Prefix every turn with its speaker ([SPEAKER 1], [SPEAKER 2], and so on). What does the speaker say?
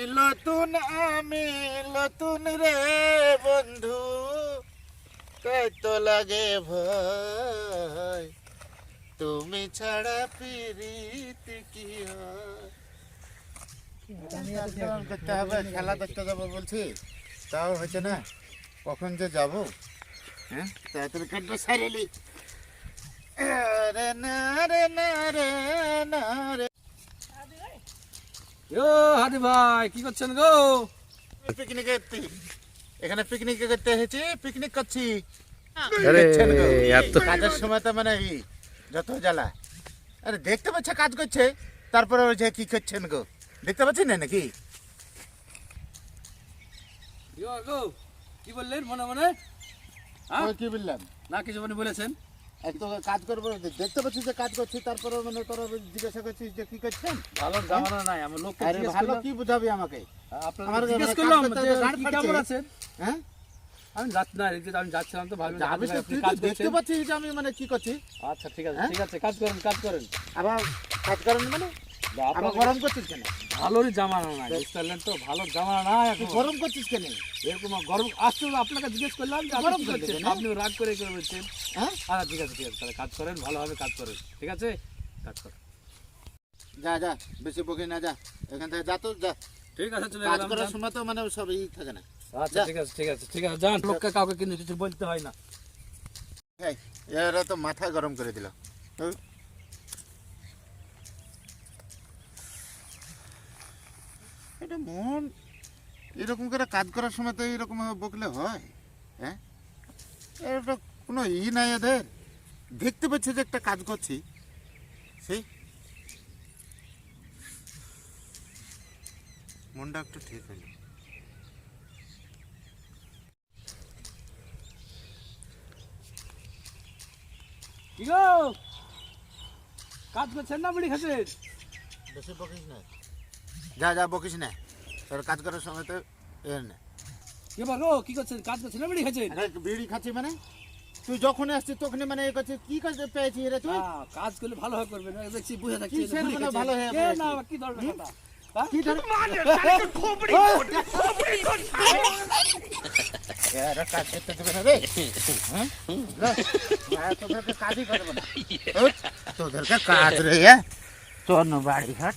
[SPEAKER 1] নতুন আমি নতুন রে বন্ধু, কত লাগে ভয়, তুমি ছাড়া প্রীতি কি হয়। করতে হবে, খেলা দেখতে যাবো বলছি, তাও হয়েছে না, কখন যে যাবো। হ্যাঁ তাড়াতাড়ি কাটবে সাইরেলি। রে না রে না রে না রে।
[SPEAKER 2] ও হাদি ভাই কি করছেন গো?
[SPEAKER 1] পিকনিকে এখানে পিকনিক করতে এসেছি, পিকনিক করছি।
[SPEAKER 2] আরে
[SPEAKER 1] এত কাজের সময় তো মানে যত জ্বালা। আরে দেখতে পাচ্ছে কাজ করছে, তারপরে ওই যে কি করছেন গো, দেখতে পাচ্ছেন না নাকি?
[SPEAKER 2] গো কি বললেন মনে মনে?
[SPEAKER 1] ওই কি বললাম
[SPEAKER 2] না কিছু মনে বলেছেন?
[SPEAKER 1] একটু কাজ করবো, দেখতে পাচ্ছি যে কাজ করছি, তারপরে মানে তোরা জিজ্ঞাসা করছিস যে কি করছেন।
[SPEAKER 2] ভালো জামানা নাই, আমি লোককে
[SPEAKER 1] আরে
[SPEAKER 2] জিজ্ঞেস
[SPEAKER 1] ভালো
[SPEAKER 2] করলাম।
[SPEAKER 1] কি বুঝাবি আমাকে?
[SPEAKER 2] আপনারা জিজ্ঞেস
[SPEAKER 1] মানে
[SPEAKER 2] করলাম
[SPEAKER 1] কাজ করতে
[SPEAKER 2] যে
[SPEAKER 1] গাঁট
[SPEAKER 2] কি
[SPEAKER 1] ফাটছে।
[SPEAKER 2] কেমন আছেন?
[SPEAKER 1] হ্যাঁ
[SPEAKER 2] আমি যাচ্ছি না, আমি যাচ্ছিলাম তো ভাবলাম যে
[SPEAKER 1] যাবি
[SPEAKER 2] হাদি ভাই
[SPEAKER 1] তো,
[SPEAKER 2] আপনি
[SPEAKER 1] তুই
[SPEAKER 2] কাজ
[SPEAKER 1] তো দেখতে
[SPEAKER 2] করছেন।
[SPEAKER 1] পাচ্ছিস যে আমি মানে কি করছি।
[SPEAKER 2] আচ্ছা ঠিক আছে
[SPEAKER 1] হ্যাঁ?
[SPEAKER 2] ঠিক আছে, কাজ করেন কাজ করেন।
[SPEAKER 1] আবার কাজ করেন মানে আবার
[SPEAKER 2] আপনার
[SPEAKER 1] গরম করছিস কেন?
[SPEAKER 2] ভালোরই জামানা নাই, বুঝতে পারলেন তো, ভালো জামানা নাই
[SPEAKER 1] তুই
[SPEAKER 2] এখন।
[SPEAKER 1] গরম করছিস কেন?
[SPEAKER 2] এরকম গরম আসছে না, আপনাকে জিজ্ঞেস করলাম যে আপনি
[SPEAKER 1] গরম
[SPEAKER 2] কি
[SPEAKER 1] করছে
[SPEAKER 2] করছেন?
[SPEAKER 1] কেন?
[SPEAKER 2] আপনি রাগ করে করে বলছেন।
[SPEAKER 1] হ্যাঁ
[SPEAKER 2] আচ্ছা ঠিক আছে তাহলে কাজ করেন, ভালোভাবে কাজ করেন, ঠিক আছে কাজ করেন।
[SPEAKER 1] যা যা, বেশি বকে না, যা এখান থেকে, যা তো যা।
[SPEAKER 2] ঠিক আছে চলে
[SPEAKER 1] কাজ
[SPEAKER 2] গেলাম,
[SPEAKER 1] করার
[SPEAKER 2] যান।
[SPEAKER 1] সময় তো মানে সব থাকে না।
[SPEAKER 2] আচ্ছা
[SPEAKER 1] যা।
[SPEAKER 2] ঠিক আছে ঠিক আছে ঠিক আছে, যান। লোককে কাউকে কিন্তু কিছু বলতে হয় না।
[SPEAKER 1] এই, এরা তো মাথা গরম করে দিল। এটা মন এরকম করে কাজ করার সময় তো এরকম বকলে হয়? হ্যাঁ, এটা কোনো নাই এদের। দেখতে পাচ্ছে যে একটা কাজ করছি, সেই মনটা একটু ঠিক হইল।
[SPEAKER 2] কি গো কাজ করছেন না মুড়ি খাচ্ছেন?
[SPEAKER 1] বেশি বকিস না, যা যা বকিস না, তোর কাজ করার সময় তো এর না।
[SPEAKER 2] কি গো কি করছেন, কাজ করছেন না মুড়ি খাচ্ছেন?
[SPEAKER 1] আরে বিড়ি খাচ্ছি মানে, তুই যখন আসছিস তখনই মানে এ করছিস, কি কাজ পেয়েছি রে তুই?
[SPEAKER 2] কাজ করলে ভালো হয় করবেন, দেখছি বুঝে থাকছি
[SPEAKER 1] কিসের
[SPEAKER 2] মুড়ি
[SPEAKER 1] মানে
[SPEAKER 2] খাচ্ছেন।
[SPEAKER 1] ভালো হয়ে
[SPEAKER 2] এ
[SPEAKER 1] পেয়েছি?
[SPEAKER 2] না কি ধরনের কথা? হ্যাঁ?
[SPEAKER 1] কি ধরে এরা কাজ করতে দেবে না রে? হ্যাঁ? তোদেরকে কাজই করবো না, তোদেরকে কাজ রে, চল বাড়ি ঘাট।